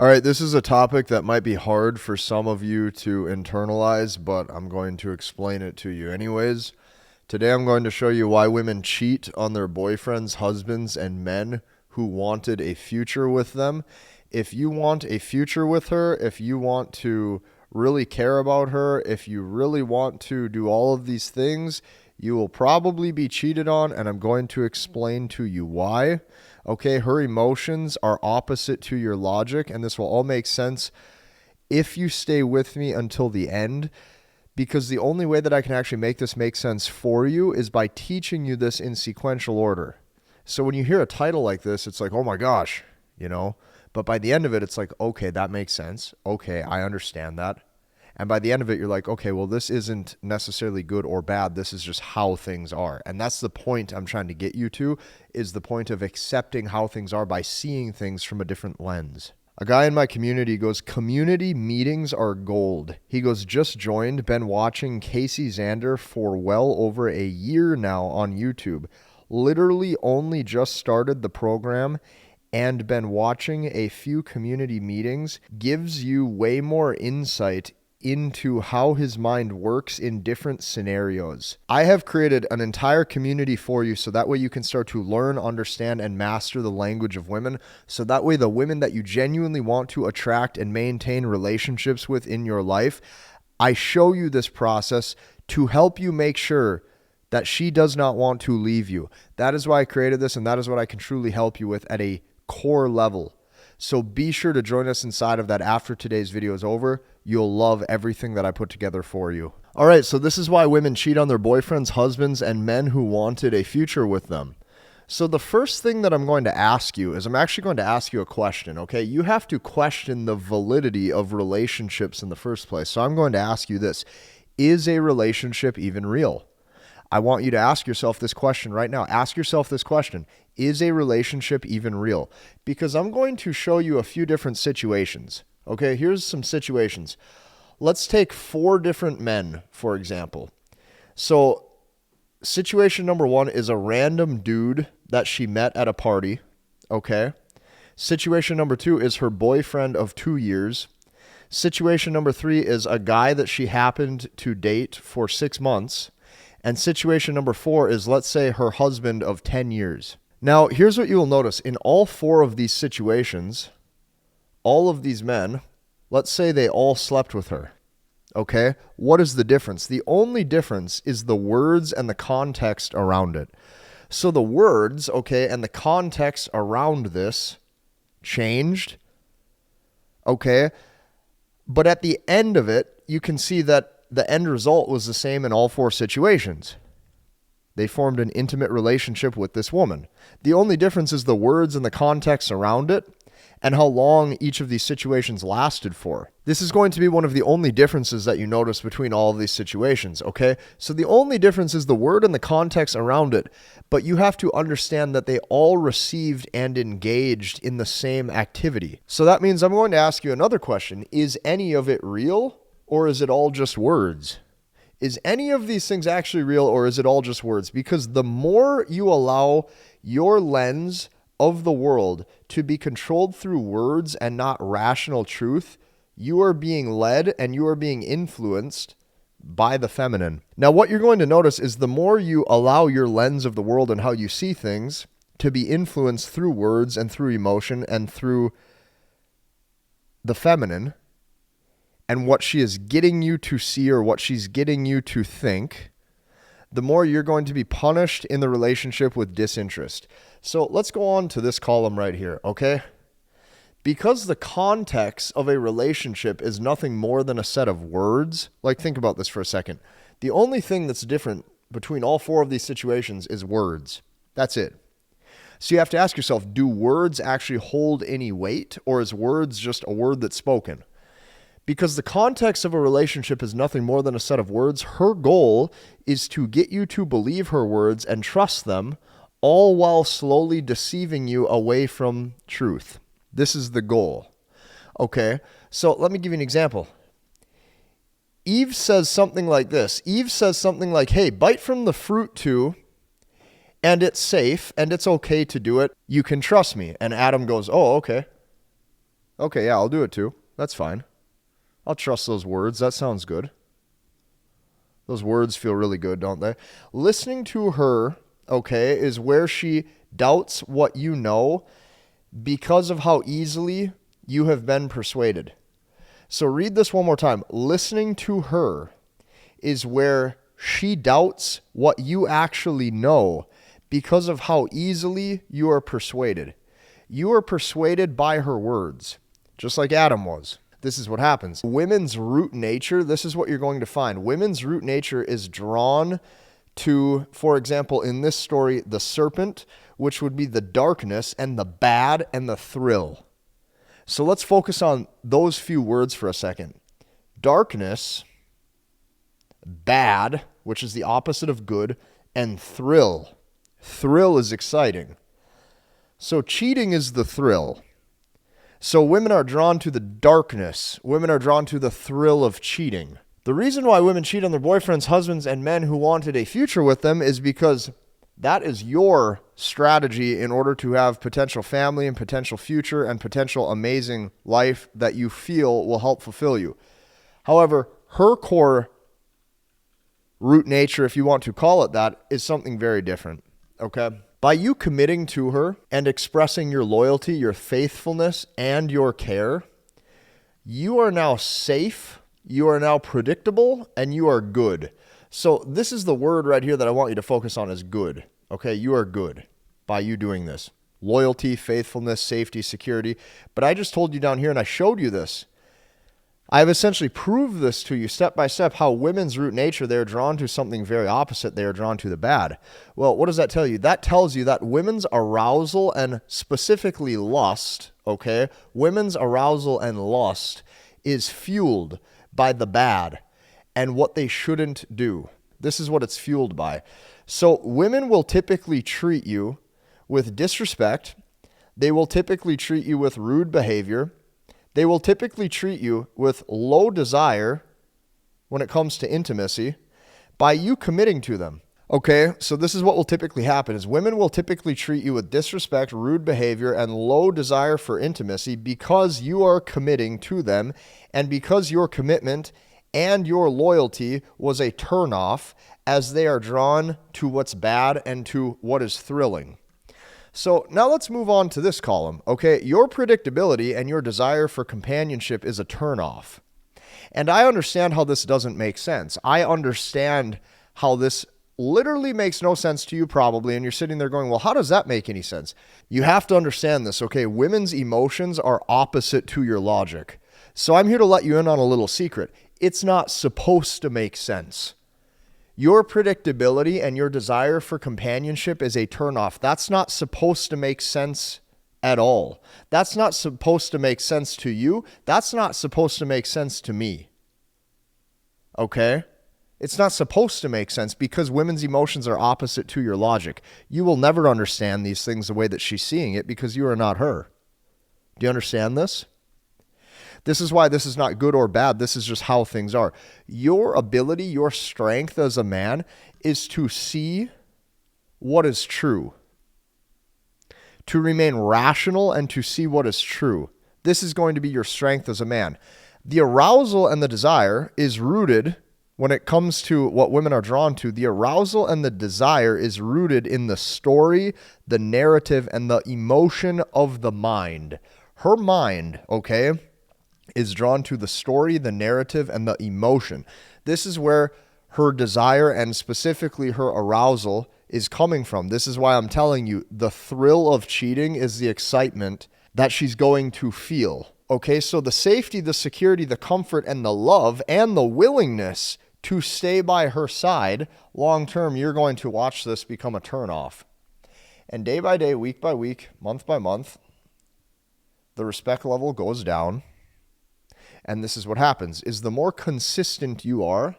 All right, this is a topic that might be hard for some of you to internalize, but I'm going to explain it to you anyways. Today I'm going to show you why women cheat on their boyfriends, husbands, and men who wanted a future with them. If you want a future with her, if you want to really care about her, if you really want to do all of these things, you will probably be cheated on, and I'm going to explain to you why. Okay, her emotions are opposite to your logic, and this will all make sense if you stay with me until the end, because the only way that I can actually make this make sense for you is by teaching you this in sequential order. So when you hear a title like this, it's like, oh my gosh, but by the end of it, it's like, okay, that makes sense. Okay, I understand that. And by the end of it, you're like, okay, well, this isn't necessarily good or bad. This is just how things are. And that's the point I'm trying to get you to, is the point of accepting how things are by seeing things from a different lens. A guy in my community goes, community meetings are gold. He goes, just joined, been watching Casey Zander for well over a year now on YouTube. Literally only just started the program and been watching a few community meetings. Gives you way more insight into how his mind works in different scenarios. I have created an entire community for you so that way you can start to learn, understand, and master the language of women. So that way the women that you genuinely want to attract and maintain relationships with in your life, I show you this process to help you make sure that she does not want to leave you. That is why I created this, and that is what I can truly help you with at a core level. So be sure to join us inside of that after today's video is over. You'll love everything that I put together for you. All right, so this is why women cheat on their boyfriends, husbands, and men who wanted a future with them. So the first thing that I'm going to ask you is I'm actually going to ask you a question, okay? You have to question the validity of relationships in the first place. So I'm going to ask you this. Is a relationship even real? I want you to ask yourself this question right now. Ask yourself this question. Is a relationship even real? Because I'm going to show you a few different situations. Okay, here's some situations. Let's take 4 different men, for example. So situation number 1 is a random dude that she met at a party. Okay. Situation number 2 is her boyfriend of 2 years. Situation number 3 is a guy that she happened to date for 6 months. And situation number 4 is, let's say, her husband of 10 years. Now, here's what you will notice. In all 4 of these situations, all of these men, let's say they all slept with her. Okay? What is the difference? The only difference is the words and the context around it. So the words, okay, and the context around this changed. Okay? But at the end of it, you can see that the end result was the same in all 4 situations. They formed an intimate relationship with this woman. The only difference is the words and the context around it and how long each of these situations lasted for. This is going to be one of the only differences that you notice between all of these situations, okay? So the only difference is the word and the context around it, but you have to understand that they all received and engaged in the same activity. So that means I'm going to ask you another question. Is any of it real? Or is it all just words? Is any of these things actually real, or is it all just words? Because the more you allow your lens of the world to be controlled through words and not rational truth, you are being led and you are being influenced by the feminine. Now, what you're going to notice is the more you allow your lens of the world and how you see things to be influenced through words and through emotion and through the feminine, and what she is getting you to see or what she's getting you to think, the more you're going to be punished in the relationship with disinterest. So let's go on to this column right here, okay? Because the context of a relationship is nothing more than a set of words, like think about this for a second. The only thing that's different between all 4 of these situations is words. That's it. So you have to ask yourself, do words actually hold any weight, or is words just a word that's spoken? Because the context of a relationship is nothing more than a set of words. Her goal is to get you to believe her words and trust them, all while slowly deceiving you away from truth. This is the goal. Okay, so let me give you an example. Eve says something like this. Eve says something like, hey, bite from the fruit too, and it's safe, and it's okay to do it. You can trust me. And Adam goes, oh, okay. Okay, yeah, I'll do it too. That's fine. I'll trust those words. That sounds good. Those words feel really good, don't they? Listening to her, okay, is where she doubts what you know because of how easily you have been persuaded. So read this one more time. Listening to her is where she doubts what you actually know because of how easily you are persuaded. You are persuaded by her words, just like Adam was. This is what happens. Women's root nature, this is what you're going to find. Women's root nature is drawn to, for example, in this story, the serpent, which would be the darkness and the bad and the thrill. So let's focus on those few words for a second. Darkness, bad, which is the opposite of good, and thrill. Thrill is exciting. So cheating is the thrill. So women are drawn to the darkness. Women are drawn to the thrill of cheating. The reason why women cheat on their boyfriends, husbands, and men who wanted a future with them is because that is your strategy in order to have potential family and potential future and potential amazing life that you feel will help fulfill you. However, her core root nature, if you want to call it that, is something very different. Okay? By you committing to her and expressing your loyalty, your faithfulness, and your care, you are now safe, you are now predictable, and you are good. So this is the word right here that I want you to focus on is good. Okay, you are good by you doing this. Loyalty, faithfulness, safety, security. But I just told you down here and I showed you this. I've essentially proved this to you step by step how women's root nature, they're drawn to something very opposite. They are drawn to the bad. Well, what does that tell you? That tells you that women's arousal and specifically lust, okay? Women's arousal and lust is fueled by the bad and what they shouldn't do. This is what it's fueled by. So women will typically treat you with disrespect. They will typically treat you with rude behavior. They will typically treat you with low desire when it comes to intimacy by you committing to them. Okay, so this is what will typically happen is women will typically treat you with disrespect, rude behavior, and low desire for intimacy because you are committing to them and because your commitment and your loyalty was a turnoff as they are drawn to what's bad and to what is thrilling. So now let's move on to this column. Okay, your predictability and your desire for companionship is a turnoff. And I understand how this doesn't make sense. I understand how this literally makes no sense to you probably, and you're sitting there going, well, how does that make any sense? You have to understand this, okay? Women's emotions are opposite to your logic. So I'm here to let you in on a little secret. It's not supposed to make sense. Your predictability and your desire for companionship is a turnoff. That's not supposed to make sense at all. That's not supposed to make sense to you. That's not supposed to make sense to me. Okay? It's not supposed to make sense because women's emotions are opposite to your logic. You will never understand these things the way that she's seeing it because you are not her. Do you understand this? This is why this is not good or bad. This is just how things are. Your ability, your strength as a man is to see what is true, to remain rational and to see what is true. This is going to be your strength as a man. The arousal and the desire is rooted when it comes to what women are drawn to. The arousal and the desire is rooted in the story, the narrative, and the emotion of the mind. Her mind, okay, is drawn to the story, the narrative, and the emotion. This is where her desire and specifically her arousal is coming from. This is why I'm telling you the thrill of cheating is the excitement that she's going to feel. Okay, so the safety, the security, the comfort, and the love, and the willingness to stay by her side long term, you're going to watch this become a turnoff. And day by day, week by week, month by month, the respect level goes down. And this is what happens, is the more consistent you are,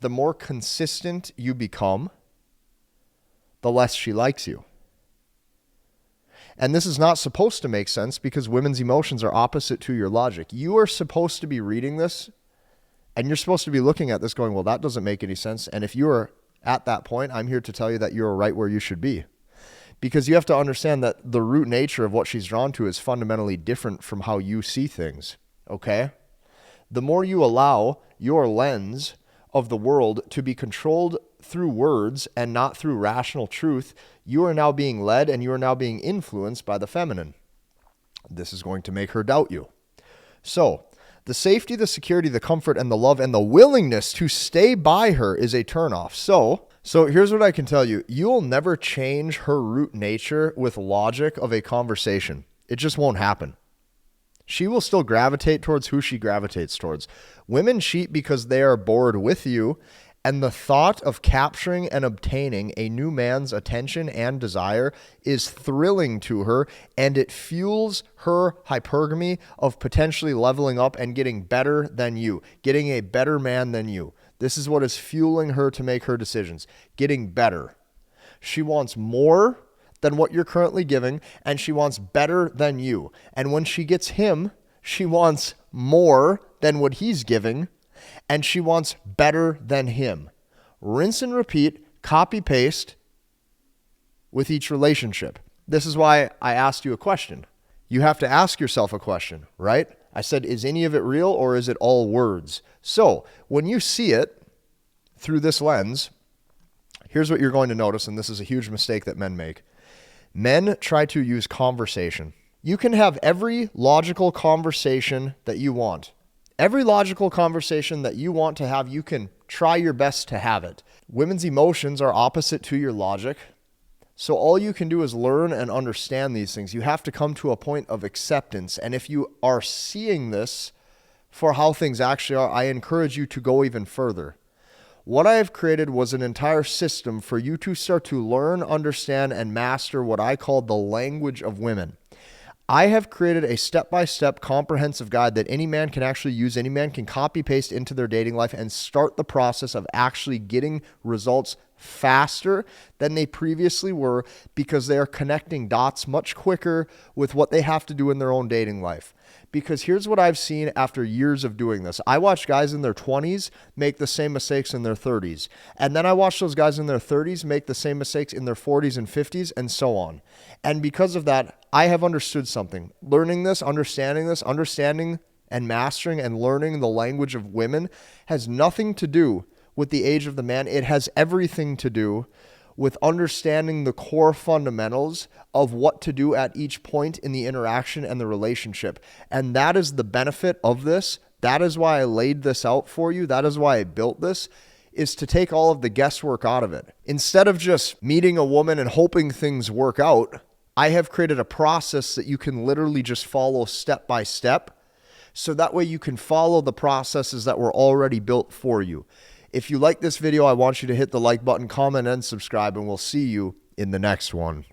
the more consistent you become, the less she likes you. And this is not supposed to make sense because women's emotions are opposite to your logic. You are supposed to be reading this, and you're supposed to be looking at this going, well, that doesn't make any sense. And if you are at that point, I'm here to tell you that you're right where you should be. because you have to understand that the root nature of what she's drawn to is fundamentally different from how you see things, okay? The more you allow your lens of the world to be controlled through words and not through rational truth, you are now being led and you are now being influenced by the feminine. This is going to make her doubt you. So, the safety, the security, the comfort, and the love, and the willingness to stay by her is a turnoff. So here's what I can tell you. You'll never change her root nature with logic of a conversation. It just won't happen. She will still gravitate towards who she gravitates towards. Women cheat because they are bored with you, and the thought of capturing and obtaining a new man's attention and desire is thrilling to her, and it fuels her hypergamy of potentially leveling up and getting better than you, getting a better man than you. This is what is fueling her to make her decisions, getting better. She wants more than what you're currently giving, and she wants better than you. And when she gets him, she wants more than what he's giving, and she wants better than him. Rinse and repeat, copy paste with each relationship. This is why I asked you a question. You have to ask yourself a question, right? I said, is any of it real or is it all words? So when you see it through this lens, here's what you're going to notice, and this is a huge mistake that men make. Men try to use conversation. You can have every logical conversation that you want. Every logical conversation that you want to have, you can try your best to have it. Women's emotions are opposite to your logic. So all you can do is learn and understand these things. You have to come to a point of acceptance. And if you are seeing this for how things actually are, I encourage you to go even further. What I have created was an entire system for you to start to learn, understand, and master what I call the language of women. I have created a step-by-step comprehensive guide that any man can actually use, any man can copy-paste into their dating life and start the process of actually getting results faster than they previously were, because they are connecting dots much quicker with what they have to do in their own dating life. Because here's what I've seen after years of doing this. I watch guys in their 20s make the same mistakes in their 30s. And then I watch those guys in their 30s make the same mistakes in their 40s and 50s and so on. And because of that, I have understood something. Learning this, understanding and mastering and learning the language of women has nothing to do with the age of the man. It has everything to do with understanding the core fundamentals of what to do at each point in the interaction and the relationship. And that is the benefit of this. That is why I laid this out for you. That is why I built this, is to take all of the guesswork out of it. Instead of just meeting a woman and hoping things work out, I have created a process that you can literally just follow step by step. So that way you can follow the processes that were already built for you. If you like this video, I want you to hit the like button, comment, and subscribe, and we'll see you in the next one.